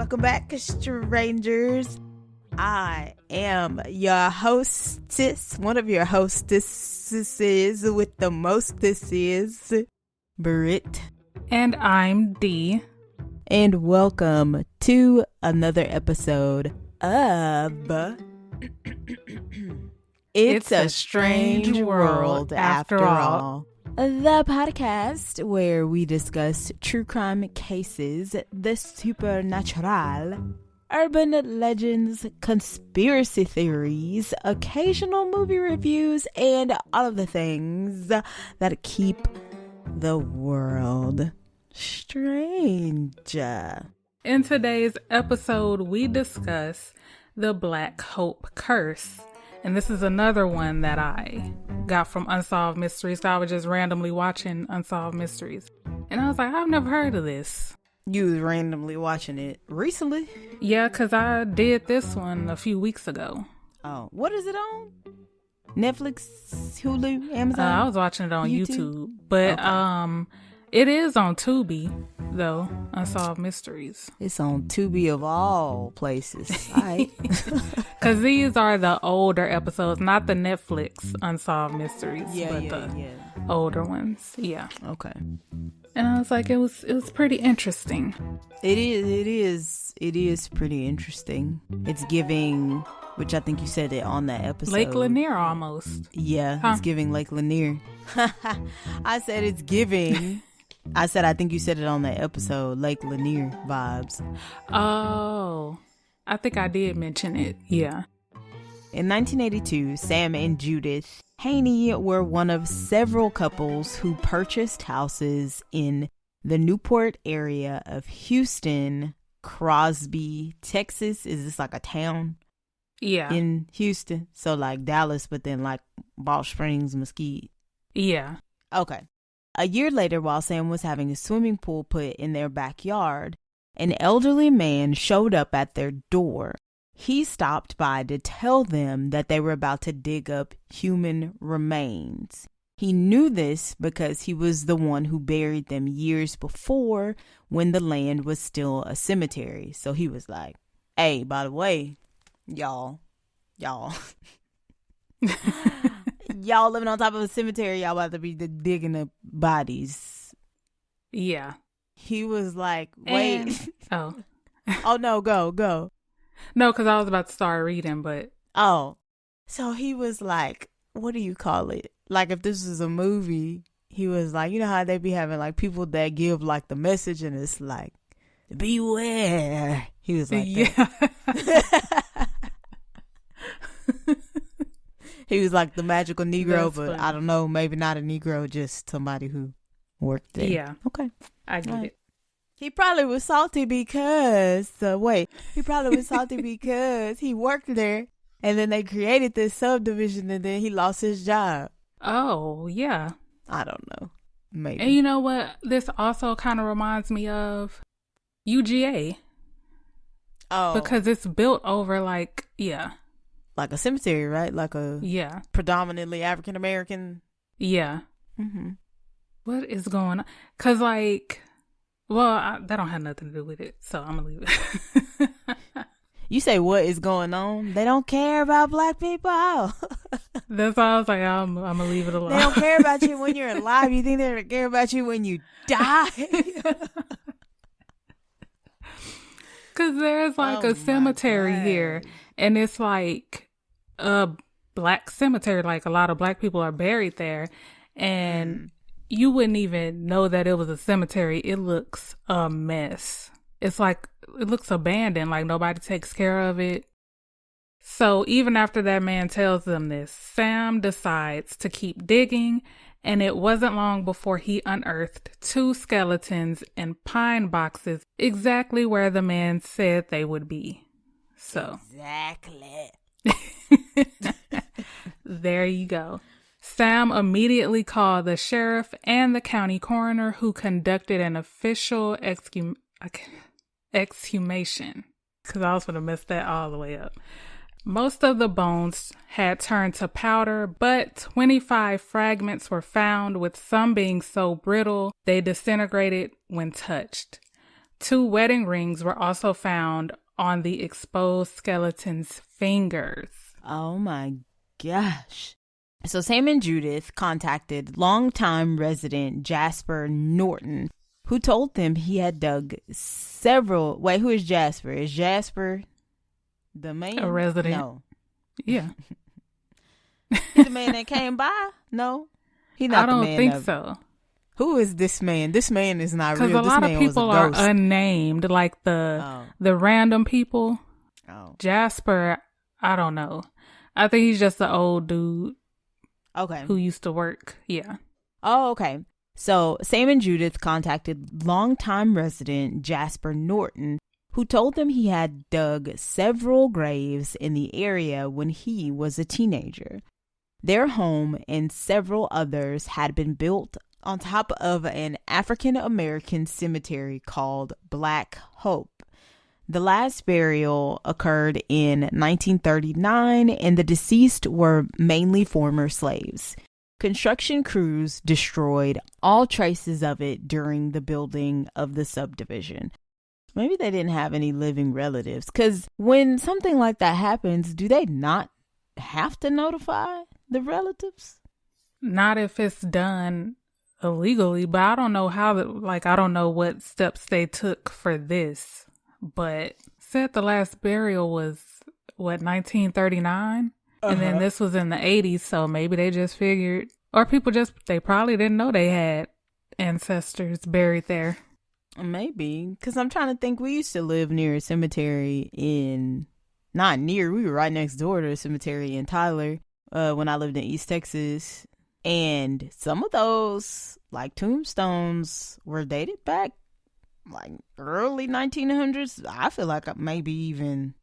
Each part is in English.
Welcome back, strangers. I am your hostess, one of your hostesses with the mostesses, Britt. And I'm Dee. And welcome to another episode of It's a Strange World After All. The podcast where we discuss true crime cases, the supernatural, urban legends, conspiracy theories, occasional movie reviews, and all of the things that keep the world strange. In today's episode, we discuss the Black Hope Curse. And this is another one that I got from Unsolved Mysteries. I was just randomly watching Unsolved Mysteries. And I was like, I've never heard of this. You was randomly watching it recently? Yeah, because I did this one a few weeks ago. Oh, what is it on? Netflix, Hulu, Amazon? I was watching it on YouTube. But okay. It is on Tubi, though, Unsolved Mysteries. It's on Tubi of all places. All right. Because these are the older episodes, not the Netflix Unsolved Mysteries, but the older ones. Yeah. Okay. And I was like, it was pretty interesting. It is pretty interesting. It's giving, which I think you said it on that episode. Lake Lanier almost. Yeah, It's giving Lake Lanier. I said it's giving. I think you said it on that episode, Lake Lanier vibes. Oh, I think I did mention it. Yeah. In 1982, Sam and Judith Haney were one of several couples who purchased houses in the Newport area of Houston, Crosby, Texas. Is this like a town? Yeah. In Houston. So like Dallas, but then like Balch Springs, Mesquite. Yeah. Okay. A year later, while Sam was having a swimming pool put in their backyard, an elderly man showed up at their door. He stopped by to tell them that they were about to dig up human remains. He knew this because he was the one who buried them years before when the land was still a cemetery. So he was like, hey, by the way, y'all y'all living on top of a cemetery, y'all about to be digging up bodies. Yeah. He was like, wait. Oh no, go. No, because I was about to start reading, but. Oh. So he was like, what do you call it? Like if this was a movie, he was like, you know how they be having like people that give like the message and it's like, beware. He was like, yeah. He was like the magical Negro, That's but funny. I don't know, maybe not a Negro, just somebody who worked there. Yeah. Okay. I get it. He probably was salty because, he worked there and then they created this subdivision and then he lost his job. Oh, yeah. I don't know. Maybe. And you know what? This also kind of reminds me of UGA. Oh. Because it's built over like a cemetery, right? Like a predominantly African American. Yeah. Mm-hmm. What is going on? Because that don't have nothing to do with it. So I'm going to leave it. You say what is going on? They don't care about black people? That's why I was like, I'm going to leave it alone. They don't care about you when you're alive. You think they're going to care about you when you die? Because there's like a cemetery here. And it's like a black cemetery. Like a lot of black people are buried there. And you wouldn't even know that it was a cemetery. It looks a mess. It's like, it looks abandoned. Like nobody takes care of it. So even after that man tells them this, Sam decides to keep digging. And it wasn't long before he unearthed 2 skeletons in pine boxes exactly where the man said they would be. So exactly. There you go. Sam immediately called the sheriff and the county coroner, who conducted an official exhumation. Because I was going to mess that all the way up. Most of the bones had turned to powder, but 25 fragments were found, with some being so brittle they disintegrated when touched. 2 wedding rings were also found on the exposed skeleton's fingers. Oh my gosh. So Sam and Judith contacted longtime resident Jasper Norton, who told them he had dug several... Wait, who is Jasper? Is Jasper the man? A resident. No. Yeah. He the man that came by? No. He not the man. I don't think so. Who is this man? This man is not real. Because a lot of people are ghost. unnamed, like the random people. Oh. Jasper, I don't know. I think he's just an old dude. Okay. Who used to work. Yeah. Oh, okay. So Sam and Judith contacted longtime resident Jasper Norton, who told them he had dug several graves in the area when he was a teenager. Their home and several others had been built on top of an African American cemetery called Black Hope. The last burial occurred in 1939, and the deceased were mainly former slaves. Construction crews destroyed all traces of it during the building of the subdivision. Maybe they didn't have any living relatives, because when something like that happens, do they not have to notify the relatives? Not if it's done illegally, but I don't know how, I don't know what steps they took for this. But said the last burial was, 1939? And then this was in the 80s, so maybe they just figured, or people they probably didn't know they had ancestors buried there. Maybe, because I'm trying to think, we used to live near a cemetery we were right next door to a cemetery in Tyler when I lived in East Texas. And some of those, tombstones, were dated back early 1900s. I feel like maybe even,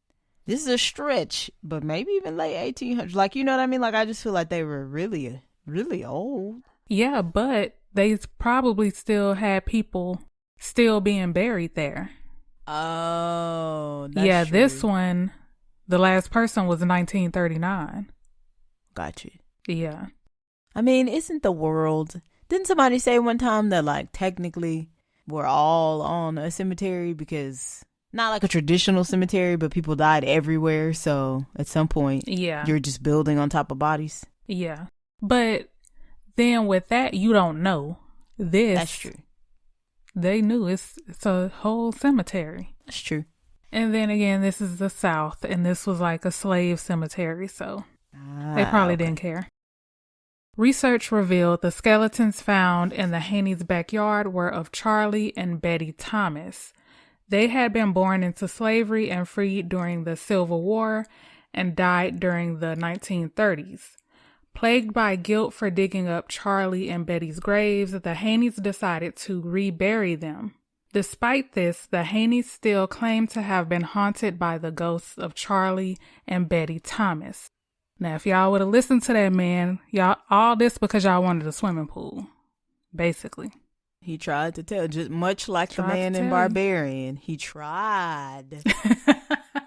this is a stretch, but maybe even late 1800s. You know what I mean? I just feel like they were really, really old. Yeah, but they probably still had people still being buried there. Oh, that's yeah, true. This one, the last person was 1939. Got you. Yeah. I mean, didn't somebody say one time that technically we're all on a cemetery, because not like a traditional cemetery, but people died everywhere. So at some point, you're just building on top of bodies. Yeah. But then with that, you don't know this. That's true. They knew it's a whole cemetery. That's true. And then again, this is the South, and this was a slave cemetery. So they probably didn't care. Research revealed the skeletons found in the Haney's backyard were of Charlie and Betty Thomas. They had been born into slavery and freed during the Civil War and died during the 1930s. Plagued by guilt for digging up Charlie and Betty's graves, the Haneys decided to rebury them. Despite this, the Haneys still claim to have been haunted by the ghosts of Charlie and Betty Thomas. Now, if y'all would have listened to that man, all this because y'all wanted a swimming pool, basically. He tried to tell, just much like the man in Barbarian. He tried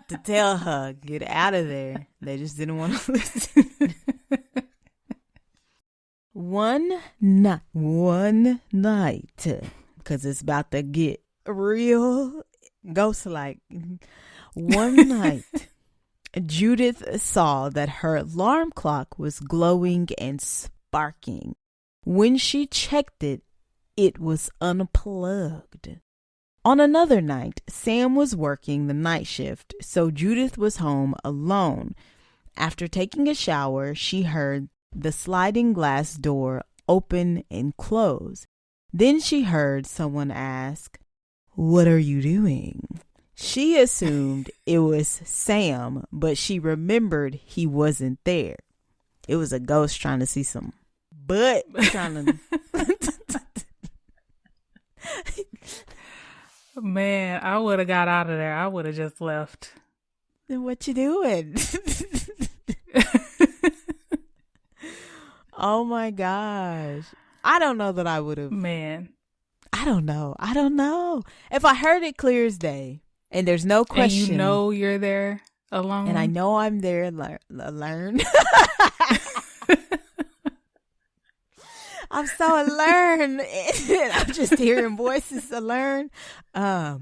to tell her, get out of there. They just didn't want to listen. One night, because it's about to get real ghost-like. One night, Judith saw that her alarm clock was glowing and sparking. When she checked it, it was unplugged. On another night, Sam was working the night shift, so Judith was home alone. After taking a shower, she heard the sliding glass door open and close. Then she heard someone ask, "What are you doing?" She assumed it was Sam, but she remembered he wasn't there. It was a ghost trying to see some butt trying to... Man, I would have got out of there. I would have just left. Then what you doing? Oh my gosh. I don't know that I would have. Man. I don't know. If I heard it clear as day and there's no question. And you know you're there alone. And I know I'm there alone. I'm so alert. I'm just hearing voices alert. I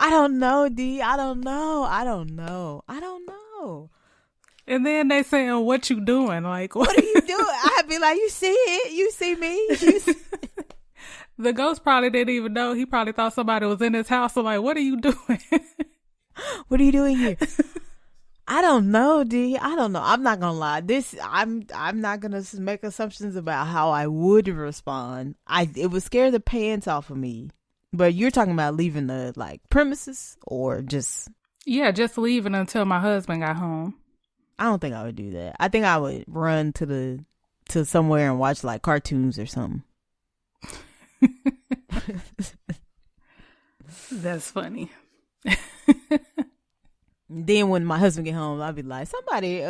don't know, D. I don't know. And then they saying, what you doing? Like, what are you doing? I'd be like, you see it? You see me? The ghost probably didn't even know. He probably thought somebody was in his house. So like, what are you doing? What are you doing here? I don't know, D. I don't know. I'm not gonna lie. I'm not gonna make assumptions about how I would respond. It would scare the pants off of me. But you're talking about leaving the premises or just just leaving until my husband got home. I don't think I would do that. I think I would run to somewhere and watch cartoons or something. That's funny. Then when my husband get home, I'll be like, somebody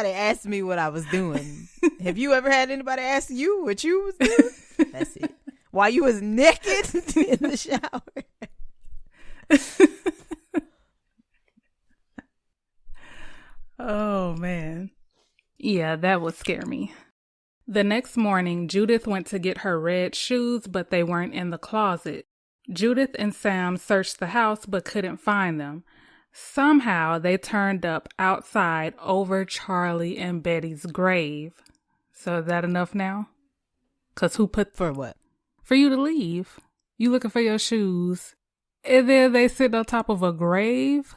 asked me what I was doing. Have you ever had anybody ask you what you was doing? That's it. While you was naked in the shower. Oh, man. Yeah, that would scare me. The next morning, Judith went to get her red shoes, but they weren't in the closet. Judith and Sam searched the house, but couldn't find them. Somehow, they turned up outside over Charlie and Betty's grave. So is that enough now? Because who put... For what? For you to leave. You looking for your shoes. And then they sit on top of a grave?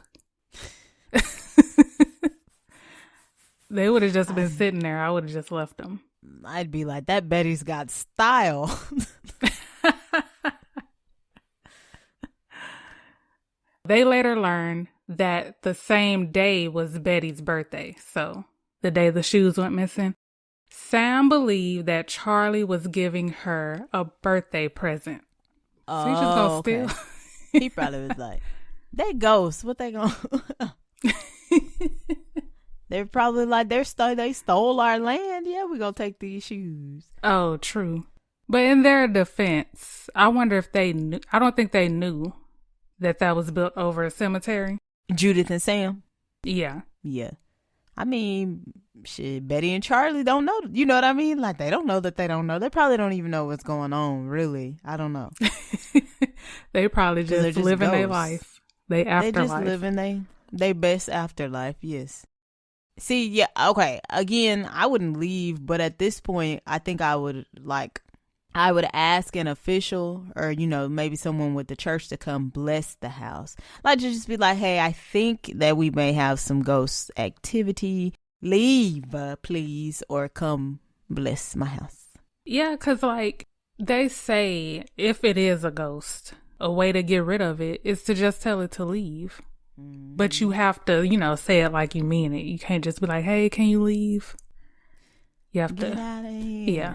They would have just been sitting there. I would have just left them. I'd be like, that Betty's got style. They later learned that the same day was Betty's birthday. So the day the shoes went missing. Sam believed that Charlie was giving her a birthday present. So he's just gonna steal. He probably was like, they ghosts. What they gonna... They're probably like, they stole our land. Yeah, we gonna take these shoes. Oh, true. But in their defense, I wonder if they knew. I don't think they knew that was built over a cemetery. Judith and Sam? Yeah. Yeah. I mean, shit, Betty and Charlie don't know. You know what I mean? Like, they don't know that they don't know. They probably don't even know what's going on, really. I don't know. They probably just living their life. They afterlife. They just living they best afterlife, yes. See, yeah, okay. Again, I wouldn't leave, but at this point, I think I would ask an official or, maybe someone with the church to come bless the house. Like, to just be like, hey, I think that we may have some ghost activity. Leave, please, or come bless my house. Yeah, because, they say if it is a ghost, a way to get rid of it is to just tell it to leave. But you have to, say it like you mean it. You can't just be like, hey, can you leave? You have Get to. Out of here. Yeah.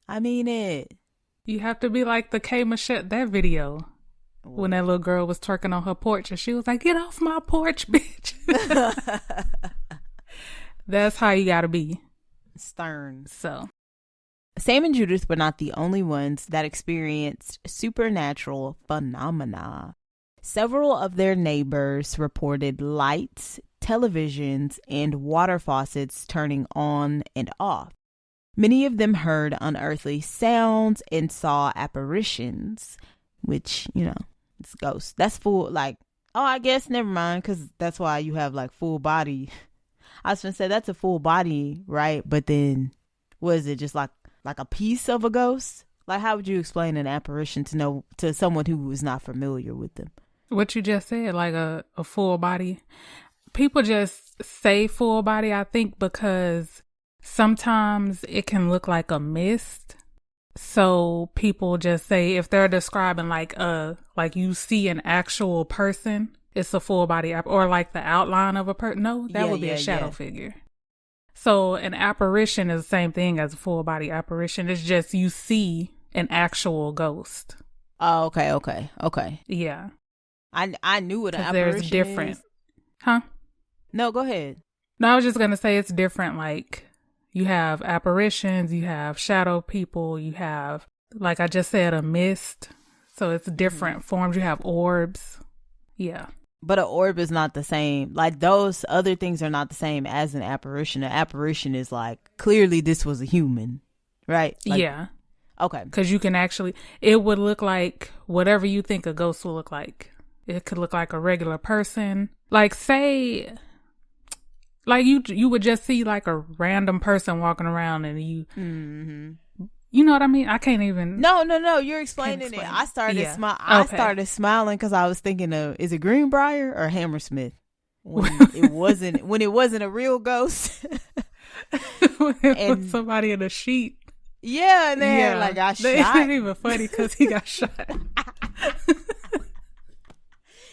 I mean it. You have to be like the K Machette, that video. When that little girl was twerking on her porch and she was like, get off my porch, bitch. That's how you gotta be. Stern. So. Sam and Judith were not the only ones that experienced supernatural phenomena. Several of their neighbors reported lights, televisions, and water faucets turning on and off. Many of them heard unearthly sounds and saw apparitions, which, it's ghosts. That's full, I guess, never mind, because that's why you have, full body. I was going to say, that's a full body, right? But then, what is it, just like a piece of a ghost? Like, how would you explain an apparition to someone who was not familiar with them? What you just said, like a full body. People just say full body, I think, because sometimes it can look like a mist. So people just say, if they're describing like you see an actual person, it's a full body, or like the outline of a person. No, that would be a shadow figure. So an apparition is the same thing as a full body apparition. It's just you see an actual ghost. Oh, okay. Yeah. I knew what an apparition there's different. is. Huh? No, go ahead. No, I was just going to say it's different. Like, you have apparitions, you have shadow people, you have, like I just said, a mist. So it's different forms. You have orbs. Yeah. But an orb is not the same. Like, those other things are not the same as an apparition. An apparition is like, clearly this was a human, right? Like, yeah. Okay. Because you can actually, it would look like whatever you think a ghost will look like. It could look like a regular person. Like, say, like you would just see like a random person walking around and you... Mm-hmm. You know what I mean? I can't even. No. You're explaining it. I started started smiling because I was thinking of, is it Greenbrier or Hammersmith? When it wasn't a real ghost. And somebody in a sheet. Yeah, and then like got shot. It ain't even funny because he got shot.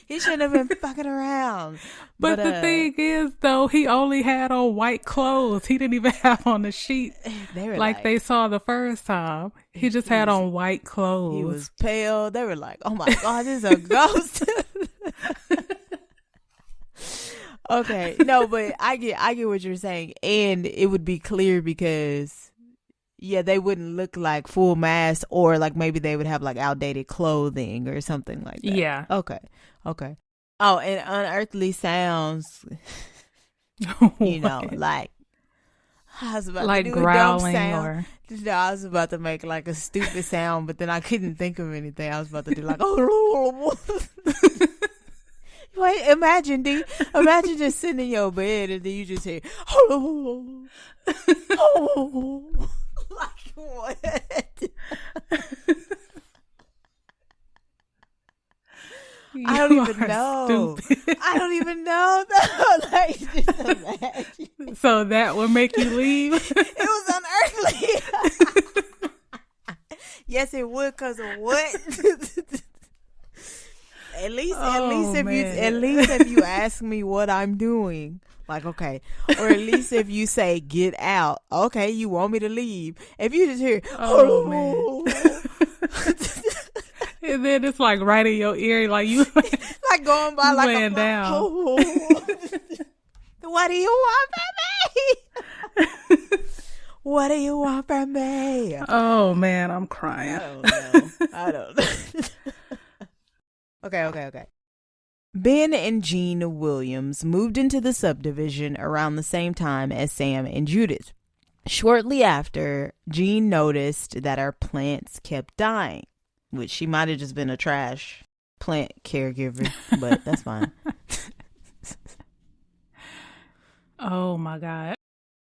He shouldn't have been fucking around. But the thing is, though, he only had on white clothes. He didn't even have on the sheet they were like they saw the first time. He just had on white clothes. He was pale. They were like, oh my God, this is a ghost. Okay. No, but I get what you're saying. And it would be clear because, yeah, they wouldn't look like full mask, or like maybe they would have like outdated clothing or something like that. Yeah. Okay. Oh, and unearthly sounds, you know, like I was about to do growling a dumb sound. No, I was about to make like a stupid sound, but then I couldn't think of anything. I was about to do like, wait, imagine just sitting in your bed and then you just hear, like what? I don't even know. I don't even know. Like, just imagine. So that would make you leave? It was unearthly. Yes, it would, because of what? At least if you ask me what I'm doing, like, okay, or at least if you say get out, okay, you want me to leave. If you just hear, man. And then it's like right in your ear, like you like going by like laying down. What do you want from me? What do you want from me? Oh man, I'm crying. I don't know. Okay. Ben and Jean Williams moved into the subdivision around the same time as Sam and Judith. Shortly after, Jean noticed that her plants kept dying, which she might have just been a trash plant caregiver, but that's fine. Oh my God.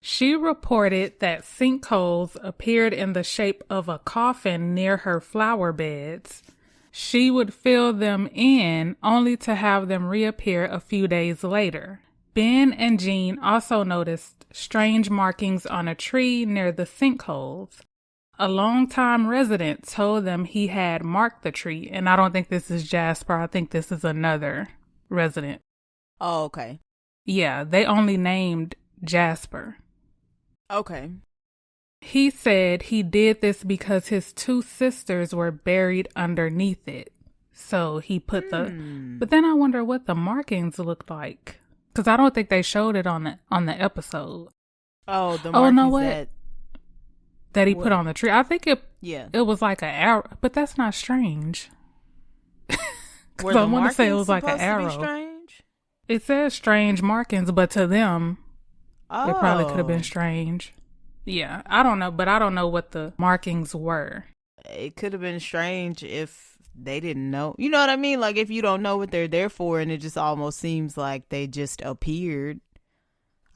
She reported that sinkholes appeared in the shape of a coffin near her flower beds. She would fill them in only to have them reappear a few days later. Ben and Jean also noticed strange markings on a tree near the sinkholes. A longtime resident told them he had marked the tree, and I don't think this is Jasper. I think this is another resident. Oh, okay. Yeah, they only named Jasper. Okay. He said he did this because his two sisters were buried underneath it. So he put but then I wonder what the markings looked like. Because I don't think they showed it on the episode. Oh, the markings that he put on the tree. I think it was like an arrow, but that's not strange. Because I want to say it was like an arrow. Strange? It says strange markings, but to them, it probably could have been strange. Yeah, I don't know, but I don't know what the markings were. It could have been strange if they didn't know. You know what I mean? Like if you don't know what they're there for and it just almost seems like they just appeared,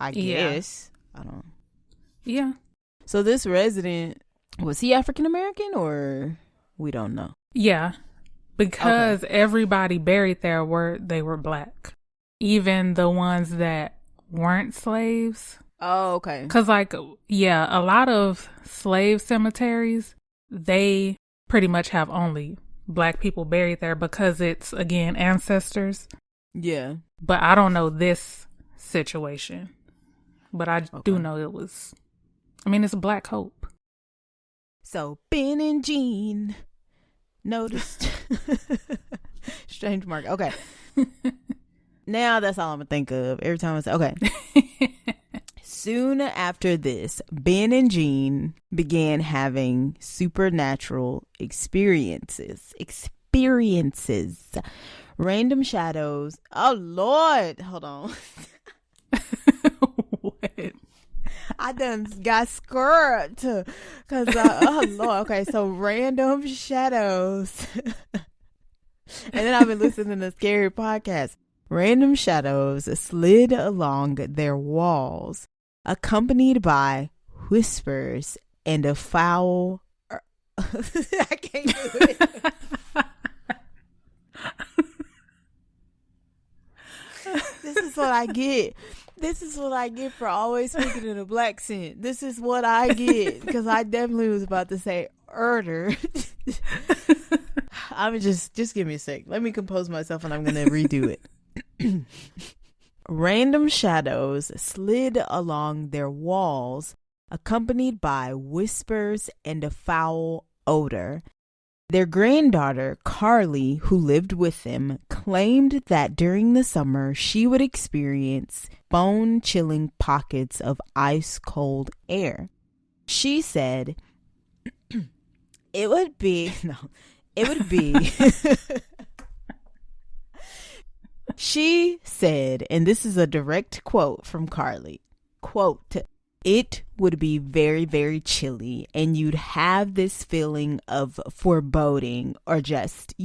I guess. I don't know. Yeah. So this resident, was he African American or we don't know? Yeah, because everybody buried there they were black. Even the ones that weren't slaves. Oh, okay. Because, like, yeah, a lot of slave cemeteries, they pretty much have only black people buried there because it's, again, ancestors. Yeah. But I don't know this situation. But I do know it was, it's Black Hope. So, Ben and Jean noticed. Strange mark. Okay. Now that's all I'm going to think of every time I say, okay. Soon after this, Ben and Jean began having supernatural experiences. Random shadows. Oh, Lord. Hold on. What? I done got scared because, oh, Lord. Okay, so random shadows. And then I've been listening to scary podcasts. Random shadows slid along their walls, accompanied by whispers and a foul... I can't do it. This is what I get. This is what I get for always speaking in a black scent. This is what I get because I definitely was about to say "erder." I'm just give me a sec. Let me compose myself and I'm gonna redo it. Random shadows slid along their walls, accompanied by whispers and a foul odor. Their granddaughter, Carly, who lived with them, claimed that during the summer she would experience bone-chilling pockets of ice-cold air. She said, it would be... She said, and this is a direct quote from Carly, quote, "It would be very, very chilly and you'd have this feeling of foreboding or just,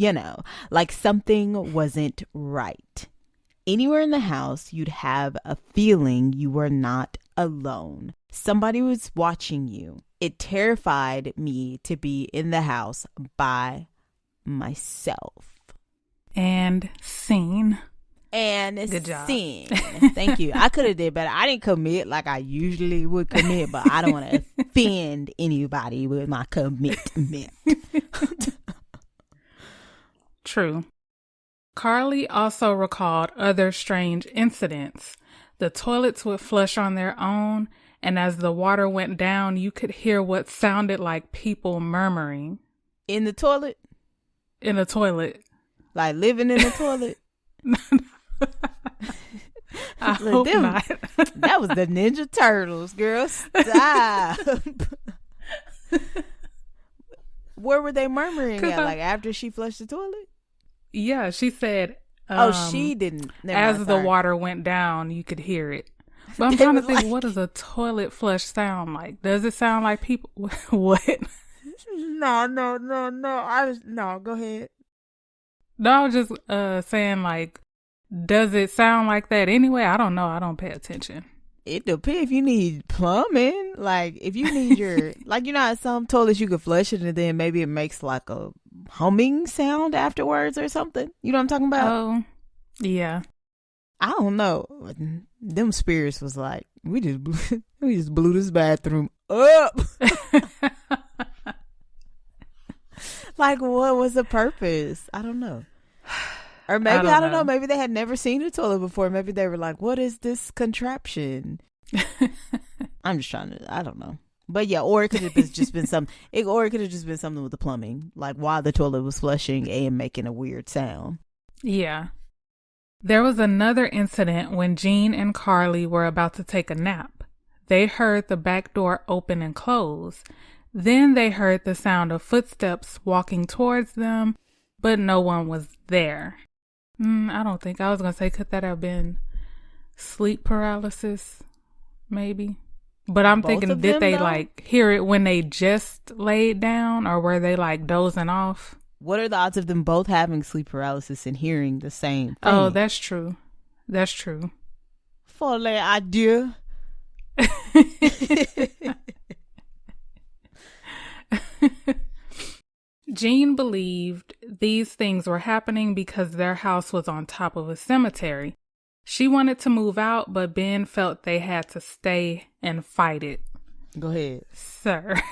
like something wasn't right. Anywhere in the house, you'd have a feeling you were not alone. Somebody was watching you. It terrified me to be in the house by myself." And scene. And good job. Scene. Thank you. I could have did better. I didn't commit like I usually would commit, but I don't want to offend anybody with my commitment. True. Carly also recalled other strange incidents. The toilets would flush on their own, and as the water went down, you could hear what sounded like people murmuring. In the toilet? In a toilet. Like living in the toilet? I hope not. That was the Ninja Turtles, girl. Stop. Where were they murmuring at? Like after she flushed the toilet? Yeah, she said. She didn't. The water went down, you could hear it. But I'm trying to think, what does a toilet flush sound like? Does it sound like people? What? No. No, go ahead. No, I was just saying, like, does it sound like that anyway? I don't know. I don't pay attention. It depends if you need plumbing. Like, if you need your... like, how some toilets you could flush it and then maybe it makes like a humming sound afterwards or something. You know what I'm talking about? Oh, yeah. I don't know. Them spirits was like, we just blew this bathroom up. Like, what was the purpose? I don't know. Or maybe, I don't know. Maybe they had never seen a toilet before. Maybe they were like, what is this contraption? I'm just trying to, I don't know. But yeah, or it could have just been something, or it could have just been something with the plumbing. Like while the toilet was flushing and making a weird sound. Yeah. There was another incident when Jean and Carly were about to take a nap. They heard the back door open and close. Then they heard the sound of footsteps walking towards them, but no one was there. I don't think. I was going to say, could that have been sleep paralysis? Maybe. But I'm thinking, did they like hear it when they just laid down, or were they like dozing off? What are the odds of them both having sleep paralysis and hearing the same thing? Oh, that's true. That's true. Folle adieu. Jean believed these things were happening because their house was on top of a cemetery. She wanted to move out, but Ben felt they had to stay and fight it. Go ahead. Sir.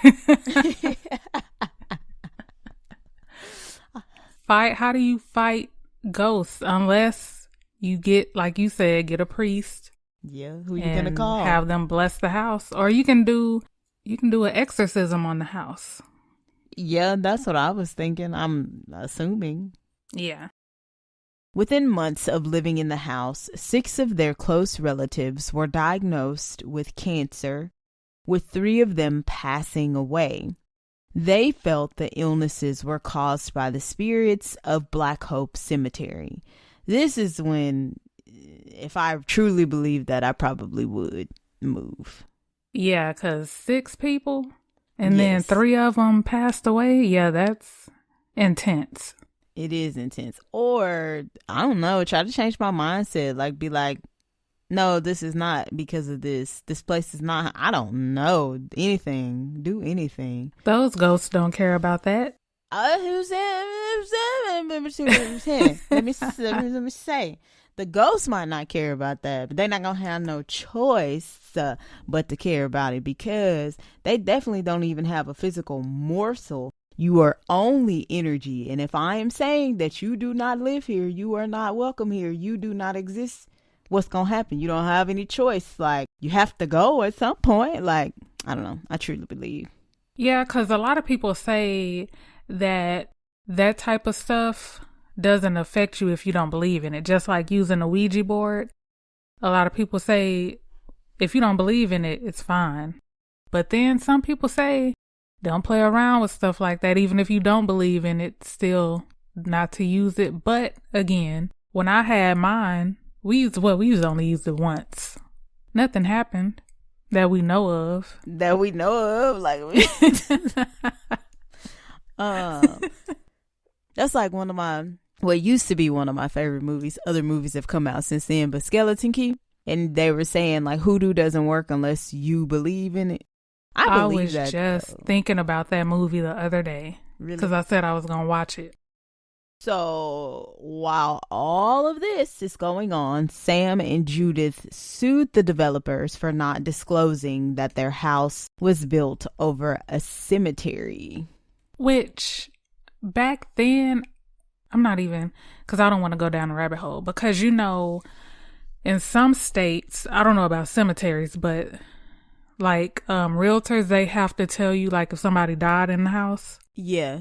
How do you fight ghosts unless you get, like you said, get a priest? Yeah, who you gonna call? Have them bless the house, or you can do an exorcism on the house. Yeah, that's what I was thinking. I'm assuming. Yeah. Within months of living in the house, 6 of their close relatives were diagnosed with cancer, with 3 of them passing away. They felt the illnesses were caused by the spirits of Black Hope Cemetery. This is when, if I truly believed that, I probably would move. Yeah, because 6 people and then 3 of them passed away. Yeah, that's intense. It is intense. Or, I don't know, try to change my mindset. Like, be like, no, this is not because of this. This place is not, I don't know, anything. Do anything. Those ghosts don't care about that. Let me say. The ghosts might not care about that, but they're not going to have no choice but to care about it, because they definitely don't even have a physical morsel. You are only energy. And if I am saying that you do not live here, you are not welcome here, you do not exist, what's going to happen? You don't have any choice. Like, you have to go at some point. Like, I don't know. I truly believe. Yeah, because a lot of people say that type of stuff doesn't affect you if you don't believe in it. Just like using a Ouija board. A lot of people say if you don't believe in it, it's fine. But then some people say don't play around with stuff like that. Even if you don't believe in it, still not to use it. But again, when I had mine, we only used it once. Nothing happened that we know of. Like, that's like one of my, well, it used to be one of my favorite movies. Other movies have come out since then, but Skeleton Key. And they were saying like hoodoo doesn't work unless you believe in it. I was just thinking about that movie the other day. Really? Because I said I was going to watch it. So while all of this is going on, Sam and Judith sued the developers for not disclosing that their house was built over a cemetery. Which, back then, I'm not even, because I don't want to go down a rabbit hole. Because, you know, in some states, I don't know about cemeteries, but like realtors, they have to tell you like if somebody died in the house. Yeah.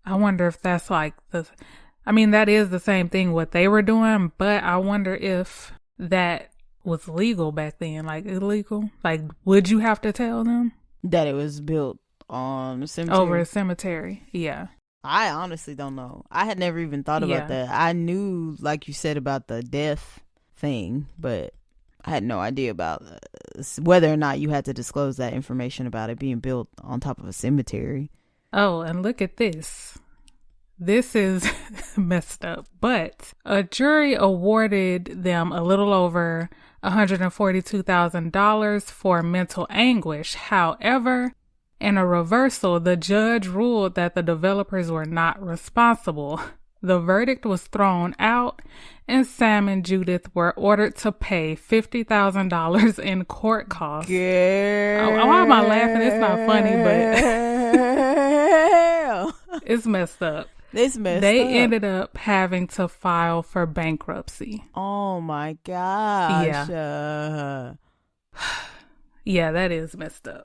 I wonder if that's like that is the same thing what they were doing, but I wonder if that was legal back then, like illegal. Like, would you have to tell them that it was built on a cemetery? Over a cemetery, yeah. I honestly don't know. I had never even thought about that. I knew, like you said, about the death thing, but I had no idea about whether or not you had to disclose that information about it being built on top of a cemetery. Oh, and look at this. This is messed up. But a jury awarded them a little over $142,000 for mental anguish. However, in a reversal, the judge ruled that the developers were not responsible. The verdict was thrown out, and Sam and Judith were ordered to pay $50,000 in court costs. Girl. Why am I laughing? It's not funny, but it's messed up. They ended up having to file for bankruptcy. Oh my gosh. Yeah. Yeah, that is messed up.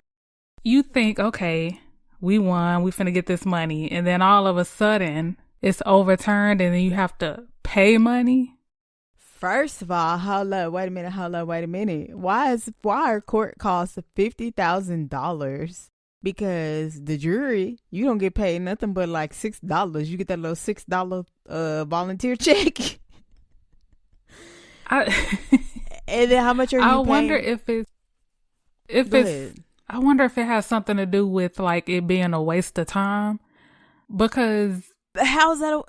You think, okay, we won, we finna get this money, and then all of a sudden it's overturned and then you have to pay money? First of all, hold up, wait a minute. Why are court costs of $50,000? Because the jury, you don't get paid nothing but like $6. You get that little $6 volunteer check. And then how much are you paying? I wonder I wonder if it has something to do with like it being a waste of time. Because how's that a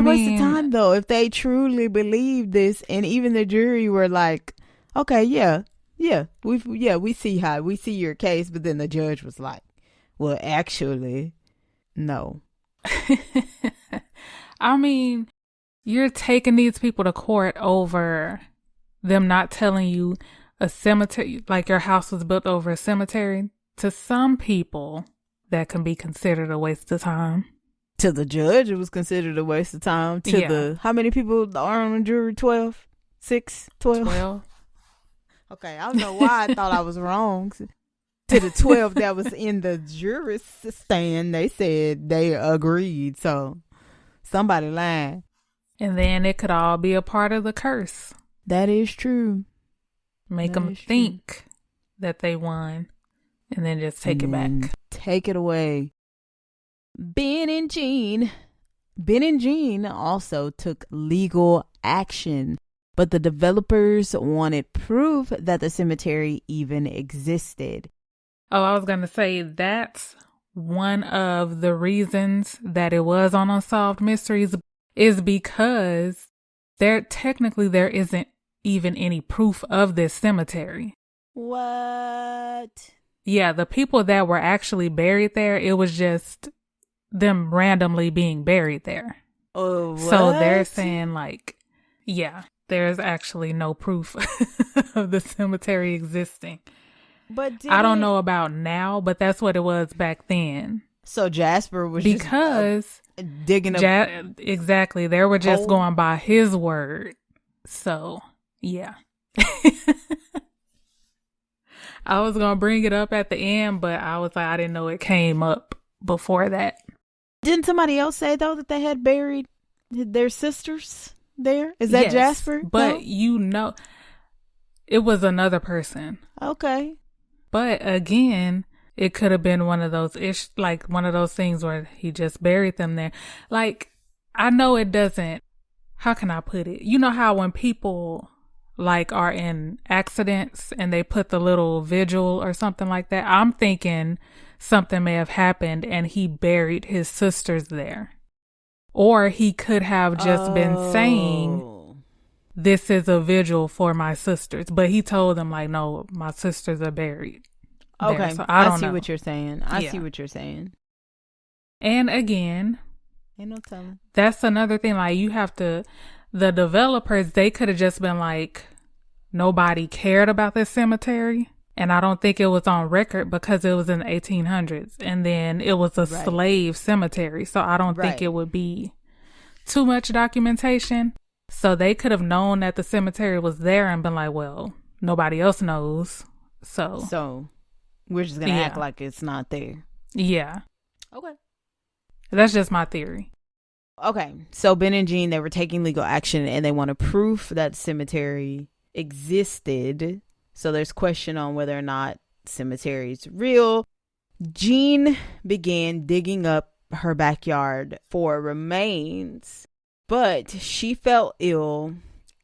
waste of time though? If they truly believe this, and even the jury were like, okay, we see your case, but then the judge was like, well, actually, no. I mean, you're taking these people to court over them not telling you a cemetery, like your house was built over a cemetery. To some people, that can be considered a waste of time. To the judge, it was considered a waste of time. How many people are on the jury? 12? 6? 12? Okay, I don't know why I thought I was wrong. To the 12 that was in the jury stand, they said they agreed. So somebody lying. And then it could all be a part of the curse. That is true. Make them think that they won and then just take it back. Take it away. Ben and Jean also took legal action, but the developers wanted proof that the cemetery even existed. Oh, I was going to say that's one of the reasons that it was on Unsolved Mysteries is because there isn't even any proof of this cemetery. What? Yeah, the people that were actually buried there, it was just them randomly being buried there. Oh, what? So they're saying like, yeah, there's actually no proof of the cemetery existing. But I don't know about now, but that's what it was back then. So Jasper was because just digging up. Exactly. They were just going by his word. So, yeah. I was going to bring it up at the end, but I was like, I didn't know it came up before that. Didn't somebody else say, though, that they had buried their sisters there? Is that Jasper? But no? It was another person. Okay. But again, it could have been one of those one of those things where he just buried them there. Like, I know it doesn't, how can I put it? You know how when people like are in accidents and they put the little vigil or something like that? I'm thinking something may have happened and he buried his sisters there. Or he could have just been saying, this is a vigil for my sisters. But he told them like, no, my sisters are buried. Okay. There. So I see what you're saying. I see what you're saying. And again, ain't no telling. That's another thing. Like the developers, they could have just been like, nobody cared about this cemetery. And I don't think it was on record because it was in the 1800s. And then it was a slave cemetery. So I don't think it would be too much documentation. So they could have known that the cemetery was there and been like, well, nobody else knows. So we're just going to act like it's not there. Yeah. Okay. That's just my theory. Okay. So Ben and Jean, they were taking legal action and they wanted proof that cemetery existed. So there's question on whether or not cemetery is real. Jean began digging up her backyard for remains, but she fell ill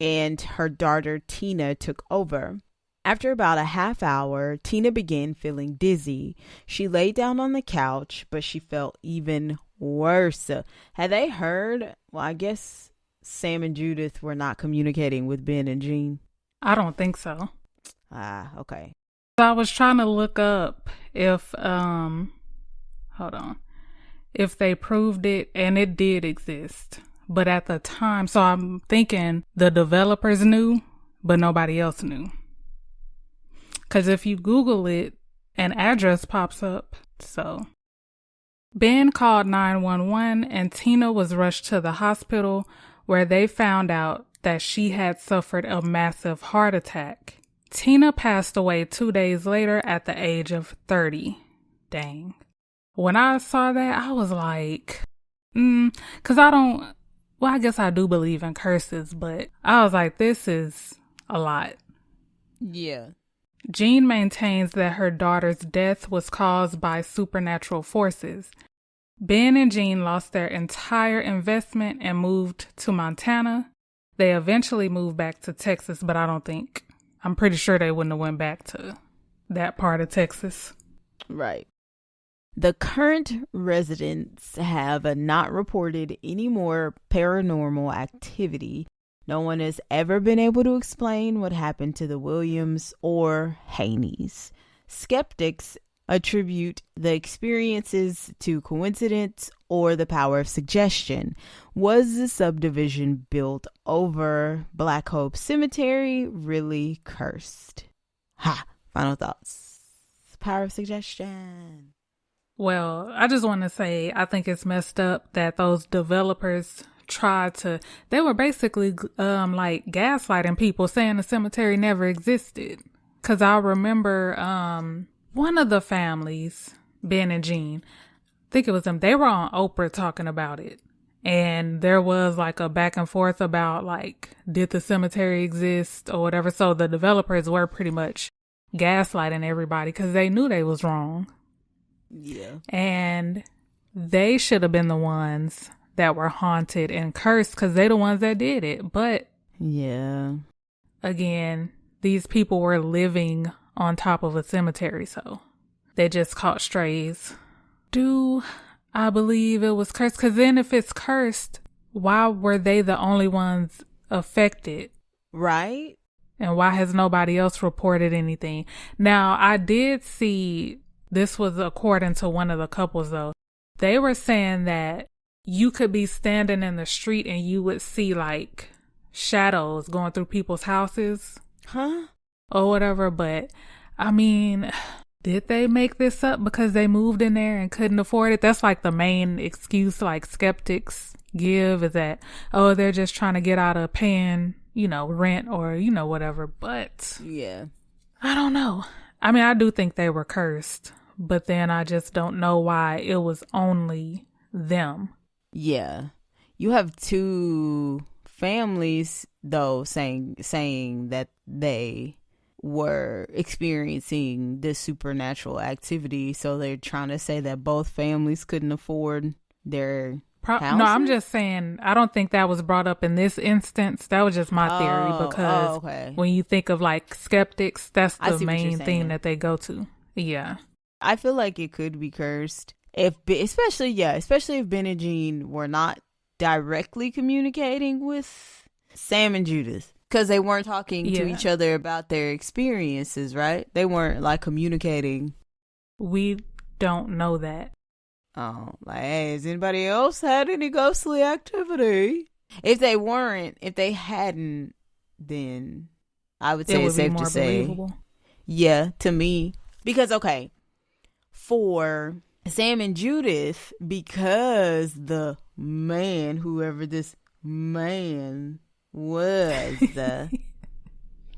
and her daughter Tina took over. After about a half hour, Tina began feeling dizzy. She lay down on the couch, but she felt even worse. Had they heard? Well, I guess Sam and Judith were not communicating with Ben and Jean. I don't think so. Okay. I was trying to look up if, if they proved it, and it did exist. But at the time, so I'm thinking the developers knew, but nobody else knew. Because if you Google it, an address pops up. So Ben called 911 and Tina was rushed to the hospital where they found out that she had suffered a massive heart attack. Tina passed away 2 days later at the age of 30. Dang. When I saw that, I was like, because I guess I do believe in curses, but I was like, this is a lot. Yeah. Jean maintains that her daughter's death was caused by supernatural forces. Ben and Jean lost their entire investment and moved to Montana. They eventually moved back to Texas, but I'm pretty sure they wouldn't have went back to that part of Texas. Right. The current residents have not reported any more paranormal activity. No one has ever been able to explain what happened to the Williams or Haneys. Skeptics attribute the experiences to coincidence or the power of suggestion. Was the subdivision built over Black Hope Cemetery really cursed? Final thoughts. Power of suggestion. Well, I just want to say I think it's messed up that those developers they were basically like gaslighting people, saying the cemetery never existed. Because I remember one of the families, Ben and Jean, I think it was them, they were on Oprah talking about it. And there was like a back and forth about like, did the cemetery exist or whatever. So the developers were pretty much gaslighting everybody because they knew they was wrong. Yeah. And they should have been the ones that were haunted and cursed because they the ones that did it. But yeah, again, these people were living on top of a cemetery, so they just caught strays. Do I believe it was cursed? Because then if it's cursed, why were they the only ones affected? Right. And why has nobody else reported anything? Now, I did see, this was according to one of the couples though, they were saying that you could be standing in the street and you would see like shadows going through people's houses. Huh? Or whatever. But I mean, did they make this up because they moved in there and couldn't afford it? That's like the main excuse like skeptics give, is that, oh, they're just trying to get out of paying, rent or, whatever. But yeah, I don't know. I mean, I do think they were cursed, but then I just don't know why it was only them. Yeah. You have two families though saying that they were experiencing this supernatural activity, so they're trying to say that both families couldn't afford their houses? No, I'm just saying I don't think that was brought up in this instance. That was just my theory, because okay. When you think of like skeptics, that's the main thing that they go to. Yeah, I feel like it could be cursed, especially if Ben and Jean were not directly communicating with Sam and Judith, because they weren't talking to each other about their experiences, right? They weren't like communicating. We don't know that. Oh, like, hey, has anybody else had any ghostly activity? If they hadn't, then I would say it's safe to say, believable. Yeah, to me, because okay, for Sam and Judith, because the man, whoever this man was,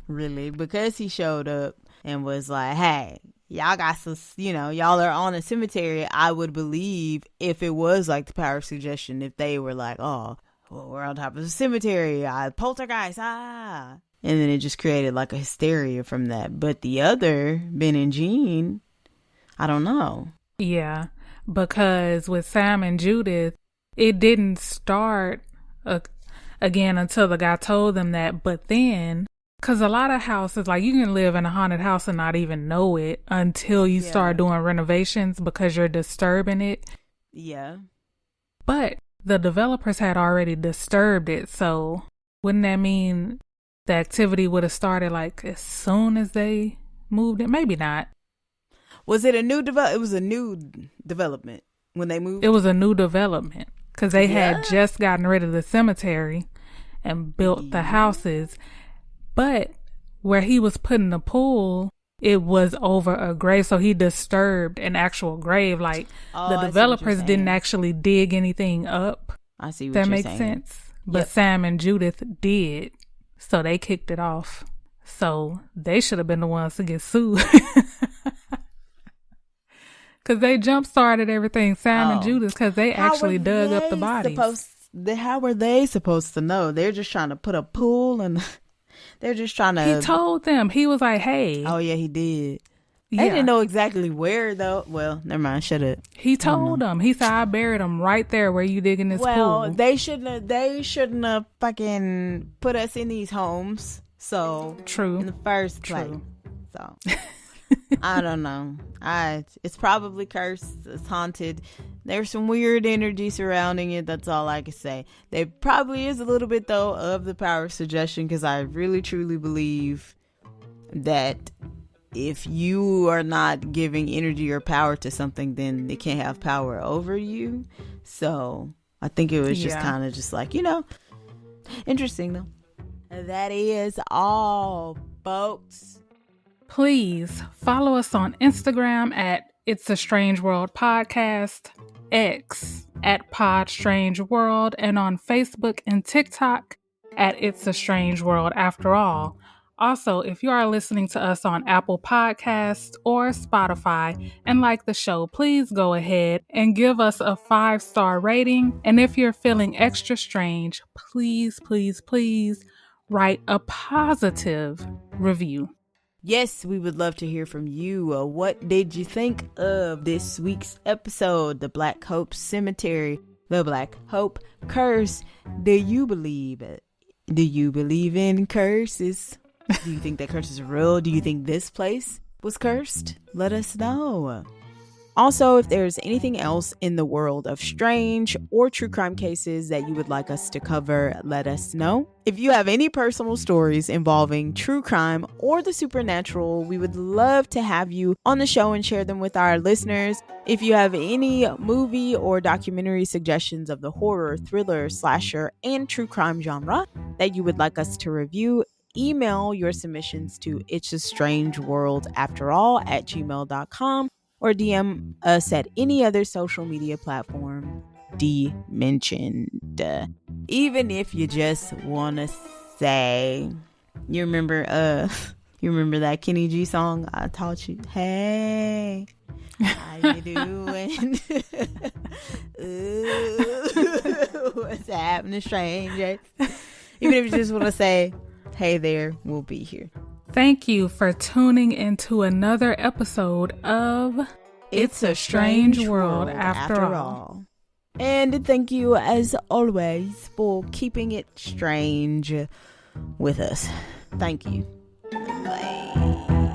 really, because he showed up and was like, hey, y'all got some, y'all are on a cemetery, I would believe if it was like the power of suggestion, if they were like, oh, well, we're on top of a cemetery, poltergeist, and then it just created like a hysteria from that. But the other, Ben and Jean, I don't know. Yeah, because with Sam and Judith, it didn't start again until the guy told them that. But then, because a lot of houses, like, you can live in a haunted house and not even know it until you start doing renovations because you're disturbing it. Yeah. But the developers had already disturbed it. So wouldn't that mean the activity would have started like as soon as they moved in? Maybe not. Was it a new It was a new development when they moved? It was a new development because they had just gotten rid of the cemetery and built the houses. But where he was putting the pool, it was over a grave. So he disturbed an actual grave. Like, the developers didn't actually dig anything up. I see what you're saying. That makes sense. But Sam and Judith did. So they kicked it off. So they should have been the ones to get sued. Because they jump-started everything, Sam and Judith, because they actually dug up the bodies. How were they supposed to know? They're just trying to put a pool and they're just trying to... He told them. He was like, hey. Oh, yeah, he did. Yeah. They didn't know exactly where, though. Well, never mind. Shut up. He told them. He said, I buried them right there where you digging this pool. Well, they shouldn't have fucking put us in these homes. So... True. In the first place. So... I don't know. It's probably cursed. It's haunted. There's some weird energy surrounding it. That's all I can say. There probably is a little bit, though, of the power of suggestion, because I really, truly believe that if you are not giving energy or power to something, then it can't have power over you. So I think it was just kind of just like, interesting, though. That is all, folks. Please follow us on Instagram at It's a Strange World Podcast, X at Pod Strange World, and on Facebook and TikTok at It's a Strange World After All. Also, if you are listening to us on Apple Podcasts or Spotify and like the show, please go ahead and give us a 5-star rating. And if you're feeling extra strange, please, please, please write a positive review. Yes, we would love to hear from you. What did you think of this week's episode, The Black Hope Cemetery, The Black Hope Curse? Do you believe it? Do you believe in curses? Do you think that curses are real? Do you think this place was cursed? Let us know. Also, if there's anything else in the world of strange or true crime cases that you would like us to cover, let us know. If you have any personal stories involving true crime or the supernatural, we would love to have you on the show and share them with our listeners. If you have any movie or documentary suggestions of the horror, thriller, slasher, and true crime genre that you would like us to review, email your submissions to itsastrangeworldafterall@gmail.com. or DM us at any other social media platform mentioned. Even if you just want to say, you remember that Kenny G song I taught you? Hey, how you doing? Ooh, what's happening, strangers? Even if you just want to say, hey there, we'll be here. Thank you for tuning into another episode of It's a Strange World After All. And thank you, as always, for keeping it strange with us. Thank you. Bye.